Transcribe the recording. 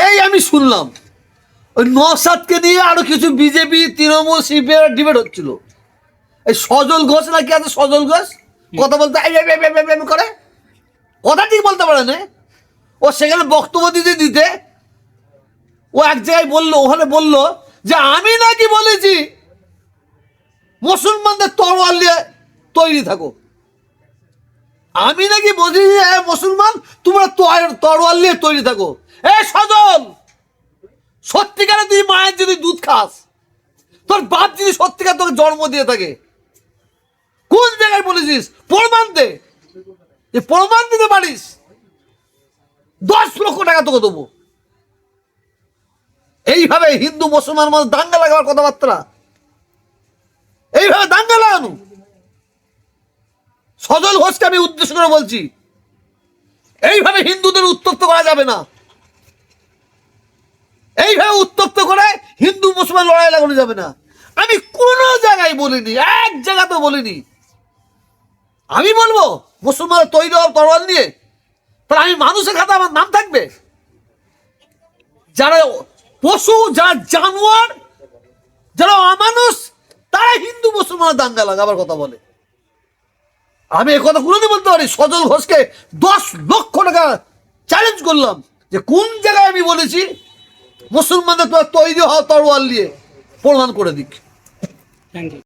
এই আমি শুনলাম ওই নওশাদকে নিয়ে আরো কিছু বিজেপি তৃণমূল সিপিএম ডিবেট হচ্ছিল। এই সজল ঘোষ নাকি আছে, সজল ঘোষ কথা বলতে করে, কথা ঠিক বলতে পারে না। ও সেখানে বক্তব্য দিতে দিতে ও এক জায়গায় বললো, ওখানে বললো যে আমি নাকি বলেছি মুসলমানদের তরোয়াল নিয়ে তৈরি থাকো। আমি নাকি বলছি যে মুসলমান তোমরা তরোয়াল নিয়ে তৈরি থাকো। এ সজল, সত্যিকারে তুই মায়ের যদি দুধ খাস, তোর বাপ যদি সত্যিকার তোকে জন্ম দিয়ে থাকে, কোন জায়গায় বলেছিস? প্রমাণ দে। যে প্রমাণ দিতে পারিস 10 লক্ষ টাকা তোকে দেবো। এইভাবে হিন্দু মুসলমান মধ্যে দাঙ্গা লাগাবার কথাবার্তা, এইভাবে দাঙ্গা লাগানো। সজল ঘোষকে আমি উদ্দেশ্য করে বলছি, এইভাবে হিন্দুদের উত্তপ্ত করা যাবে না। এইভাবে উত্তপ্ত করে হিন্দু মুসলমান লড়াই লাগানো যাবে না। আমি কোনো জায়গায় বলিনি, এক জায়গাতে বলিনি। আমি বলবো মুসলমান তৈরি হওয়ার তরোয়াল নিয়ে, তাহলে আমি মানুষের খাতে আমার নাম থাকবে? যারা পশু, যারা জানোয়ার, যারা অমানুষ, তারা হিন্দু মুসলমানের দাঙ্গা লাগাবার কথা বলে। আমি এ কথা কোনোদিন বলতে পারি? সজল ঘোষকে 10 লক্ষ টাকা চ্যালেঞ্জ করলাম যে কোন জায়গায় আমি বলেছি মুসলমানদের তৈরি হওয়া তরোয়াল নিয়ে, প্রমাণ করে দিক। Thank you.